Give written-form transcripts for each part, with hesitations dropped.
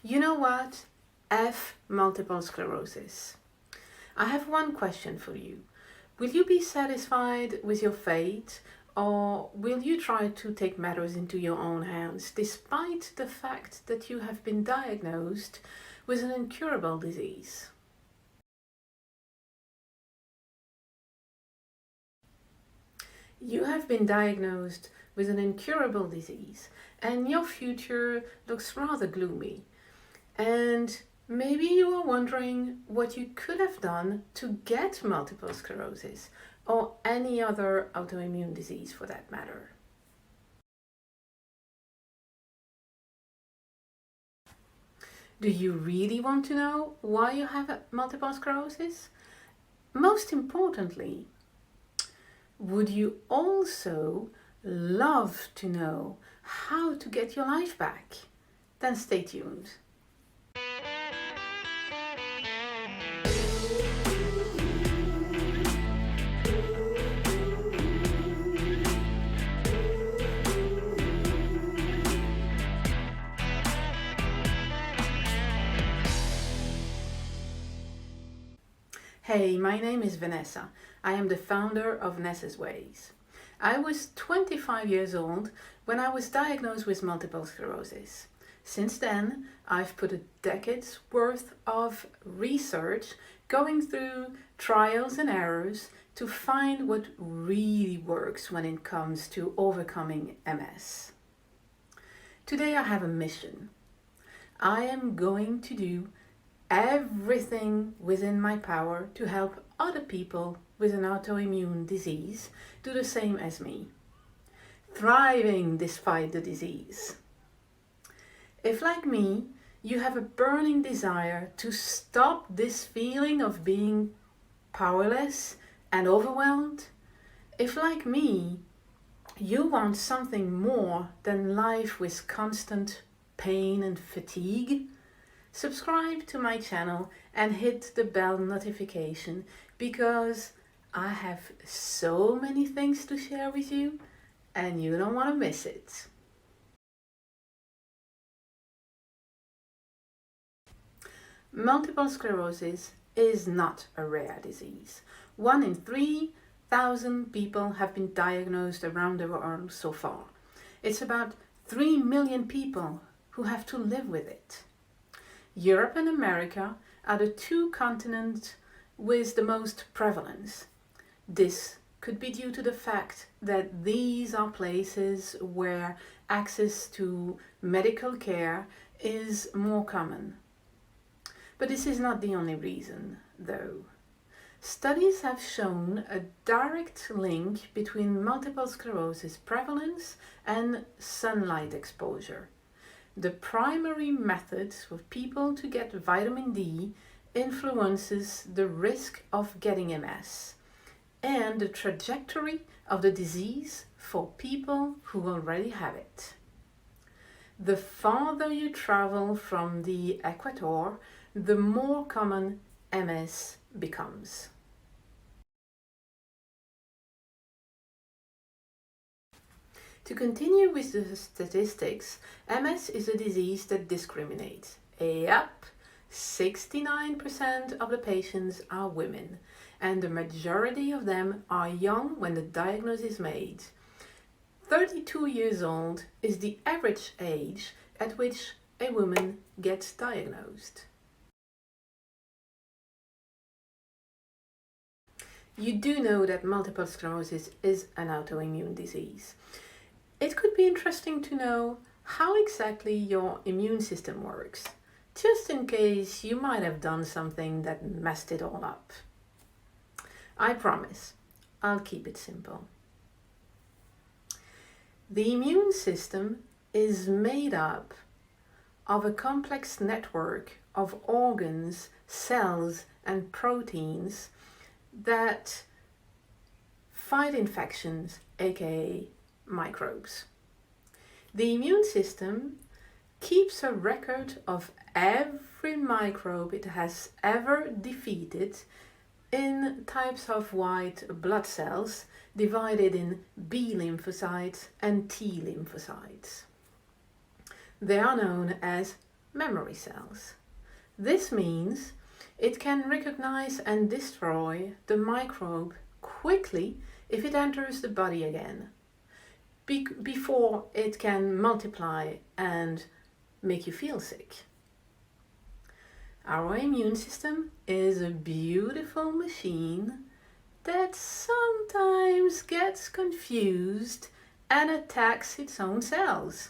You know what? F multiple sclerosis. I have one question for you. Will you be satisfied with your fate, or will you try to take matters into your own hands despite the fact that you have been diagnosed with an incurable disease? You have been diagnosed with an incurable disease, and your future looks rather gloomy. And maybe you are wondering what you could have done to get multiple sclerosis, or any other autoimmune disease for that matter. Do you really want to know why you have multiple sclerosis? Most importantly, would you also love to know how to get your life back? Then stay tuned. Hey, my name is Vanessa. I am the founder of Nessa's Ways. I was 25 years old when I was diagnosed with multiple sclerosis. Since then, I've put a decade's worth of research going through trials and errors to find what really works when it comes to overcoming MS. Today I have a mission. I am going to do everything within my power to help other people with an autoimmune disease do the same as me, thriving despite the disease. If, like me, you have a burning desire to stop this feeling of being powerless and overwhelmed, if, like me, you want something more than life with constant pain and fatigue, subscribe to my channel and hit the bell notification, because I have so many things to share with you and you don't want to miss it. Multiple sclerosis is not a rare disease. 1 in 3,000 people have been diagnosed around the world so far. It's about 3 million people who have to live with it. Europe and America are the two continents with the most prevalence. This could be due to the fact that these are places where access to medical care is more common. But this is not the only reason, though. Studies have shown a direct link between multiple sclerosis prevalence and sunlight exposure. The primary method for people to get vitamin D influences the risk of getting MS and the trajectory of the disease for people who already have it. The farther you travel from the equator, the more common MS becomes. To continue with the statistics, MS is a disease that discriminates. Yep, 69% of the patients are women, and the majority of them are young when the diagnosis is made. 32 years old is the average age at which a woman gets diagnosed. You do know that multiple sclerosis is an autoimmune disease. It could be interesting to know how exactly your immune system works, just in case you might have done something that messed it all up. I promise, I'll keep it simple. The immune system is made up of a complex network of organs, cells, and proteins that fight infections, aka microbes. The immune system keeps a record of every microbe it has ever defeated in types of white blood cells divided in B lymphocytes and T lymphocytes. They are known as memory cells. This means it can recognize and destroy the microbe quickly if it enters the body again, before it can multiply and make you feel sick. Our immune system is a beautiful machine that sometimes gets confused and attacks its own cells.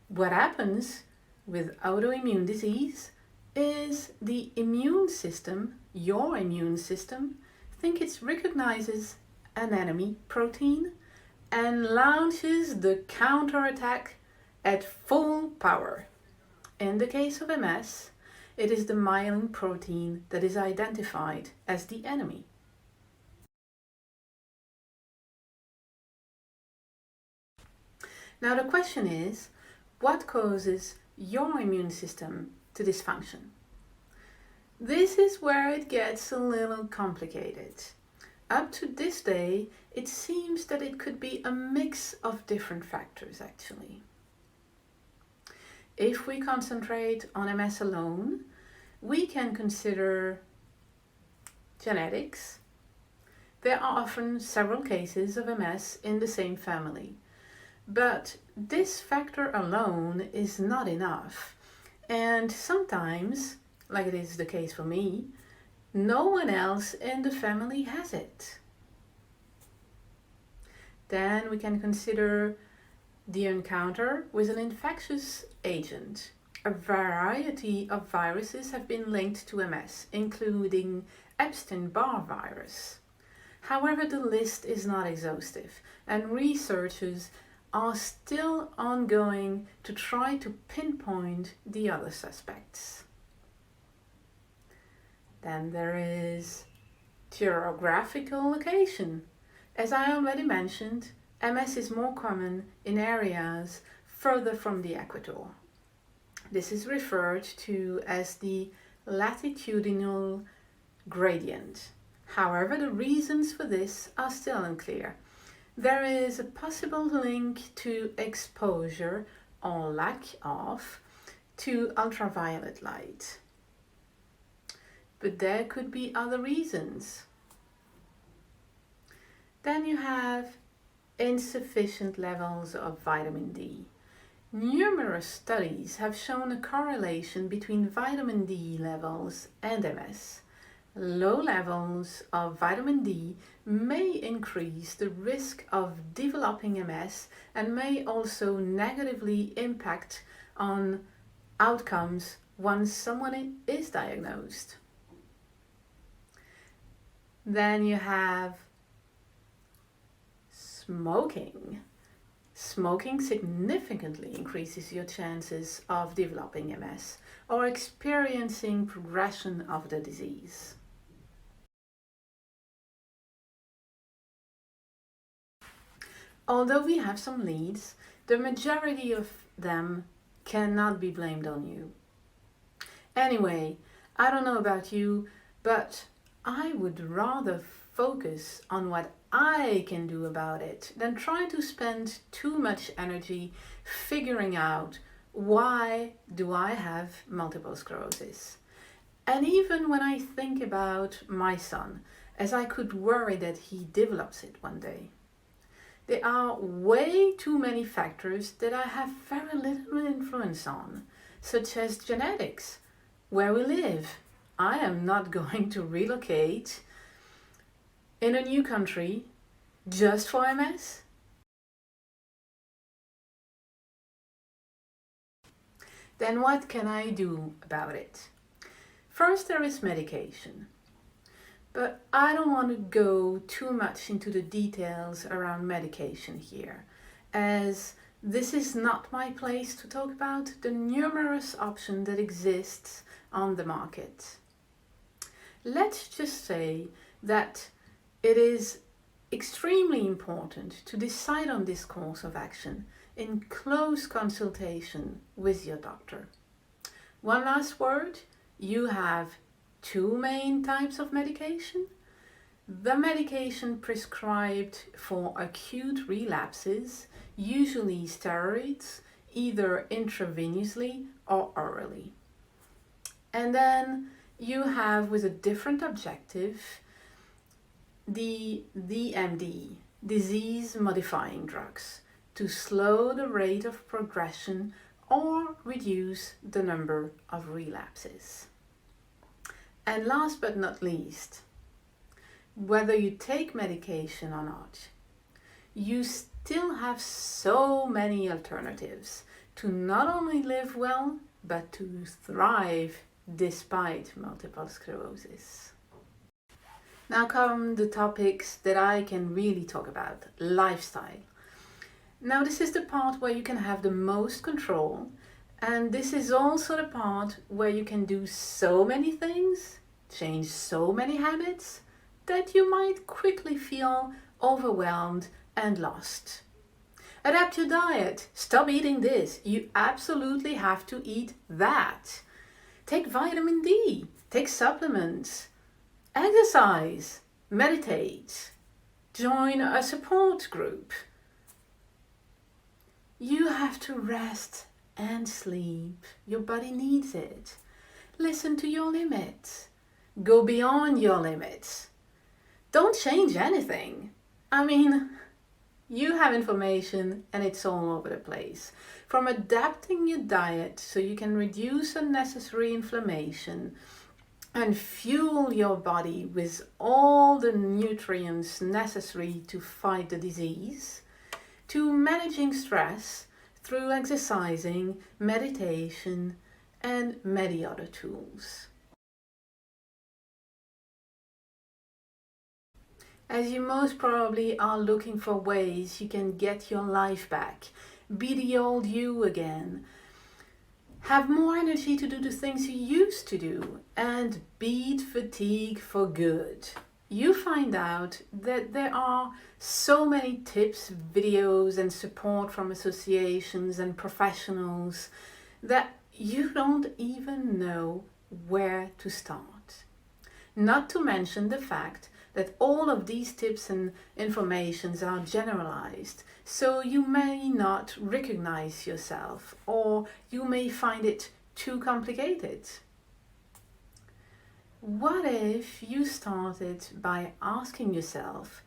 What happens with autoimmune disease is the immune system, your immune system, think it recognizes an enemy protein and launches the counterattack at full power. In the case of MS, it is the myelin protein that is identified as the enemy. Now the question is, what causes your immune system to dysfunction? This is where it gets a little complicated. Up to this day, it seems that it could be a mix of different factors actually. If we concentrate on MS alone, we can consider genetics. There are often several cases of MS in the same family, but this factor alone is not enough, and sometimes, like it is the case for me, no one else in the family has it. Then we can consider the encounter with an infectious agent. A variety of viruses have been linked to MS, including Epstein-Barr virus. However, the list is not exhaustive, and researchers are still ongoing to try to pinpoint the other suspects. Then there is geographical location. As I already mentioned, MS is more common in areas further from the equator. This is referred to as the latitudinal gradient. However, the reasons for this are still unclear. There is a possible link to exposure or lack of to ultraviolet light. But there could be other reasons. Then you have insufficient levels of vitamin D. Numerous studies have shown a correlation between vitamin D levels and MS. Low levels of vitamin D may increase the risk of developing MS and may also negatively impact on outcomes once someone is diagnosed. Then you have smoking. Smoking significantly increases your chances of developing MS or experiencing progression of the disease. Although we have some leads, the majority of them cannot be blamed on you. Anyway, I don't know about you, but I would rather focus on what I can do about it than try to spend too much energy figuring out why do I have multiple sclerosis. And even when I think about my son, as I could worry that he develops it one day, there are way too many factors that I have very little influence on, such as genetics, where we live. I am not going to relocate in a new country just for MS. Then what can I do about it? First, there is medication. But I don't want to go too much into the details around medication here, as this is not my place to talk about the numerous options that exist on the market. Let's just say that it is extremely important to decide on this course of action in close consultation with your doctor. One last word, you have two main types of medication. The medication prescribed for acute relapses, usually steroids, either intravenously or orally. And then you have, with a different objective, the DMD, disease-modifying drugs, to slow the rate of progression or reduce the number of relapses. And last but not least, whether you take medication or not, you still have so many alternatives to not only live well, but to thrive despite multiple sclerosis. Now come the topics that I can really talk about. Lifestyle. Now this is the part where you can have the most control, and this is also the part where you can do so many things, change so many habits, that you might quickly feel overwhelmed and lost. Adapt your diet. Stop eating this. You absolutely have to eat that. Take vitamin D. Take supplements. Exercise. Meditate. Join a support group. You have to rest and sleep. Your body needs it. Listen to your limits. Go beyond your limits. Don't change anything. I mean, you have information and it's all over the place. From adapting your diet so you can reduce unnecessary inflammation and fuel your body with all the nutrients necessary to fight the disease, to managing stress through exercising, meditation, and many other tools. As you most probably are looking for ways you can get your life back, be the old you again, have more energy to do the things you used to do, and beat fatigue for good, you find out that there are so many tips, videos, and support from associations and professionals that you don't even know where to start. Not to mention the fact that all of these tips and informations are generalized, so you may not recognize yourself, or you may find it too complicated. What if you started by asking yourself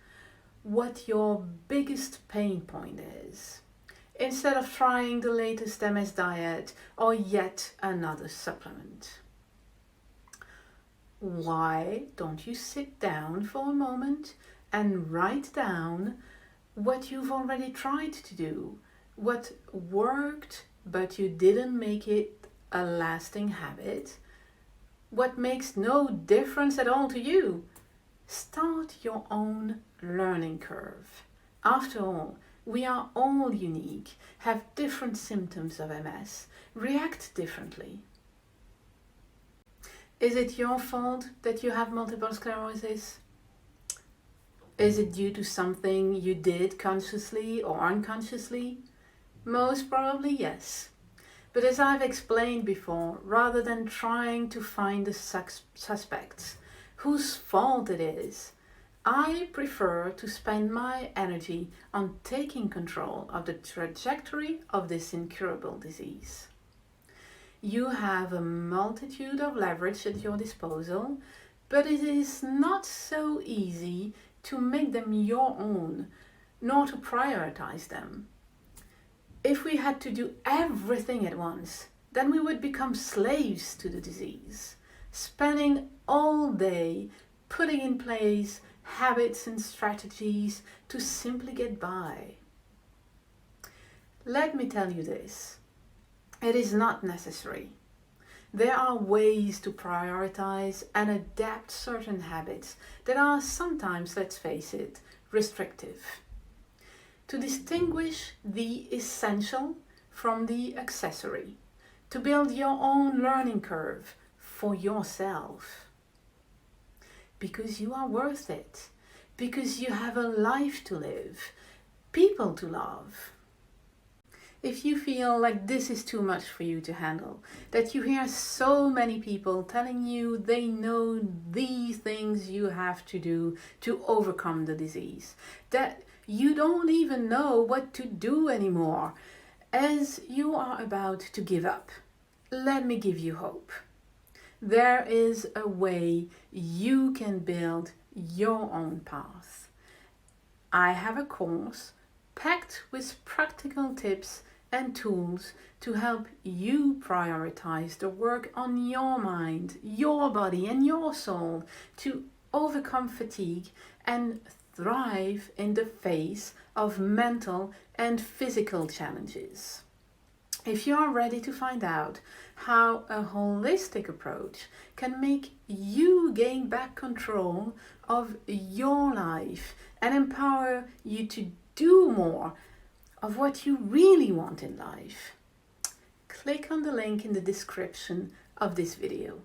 what your biggest pain point is, instead of trying the latest MS diet or yet another supplement? Why don't you sit down for a moment and write down what you've already tried to do, what worked but you didn't make it a lasting habit, what makes no difference at all to you? Start your own learning curve. After all, we are all unique, have different symptoms of MS, react differently. Is it your fault that you have multiple sclerosis? Is it due to something you did consciously or unconsciously? Most probably yes. But as I've explained before, rather than trying to find the suspects, whose fault it is, I prefer to spend my energy on taking control of the trajectory of this incurable disease. You have a multitude of leverage at your disposal, but it is not so easy to make them your own, nor to prioritize them. If we had to do everything at once, then we would become slaves to the disease, spending all day putting in place habits and strategies to simply get by. Let me tell you this. It is not necessary. There are ways to prioritize and adapt certain habits that are sometimes, let's face it, restrictive. To distinguish the essential from the accessory. To build your own learning curve for yourself. Because you are worth it. Because you have a life to live, people to love. If you feel like this is too much for you to handle, that you hear so many people telling you they know these things you have to do to overcome the disease, that you don't even know what to do anymore, As you are about to give up, let me give you hope. There is a way you can build your own path. I have a course packed with practical tips and tools to help you prioritize the work on your mind, your body, and your soul to overcome fatigue and thrive in the face of mental and physical challenges. If you are ready to find out how a holistic approach can make you gain back control of your life and empower you to do more of what you really want in life, click on the link in the description of this video.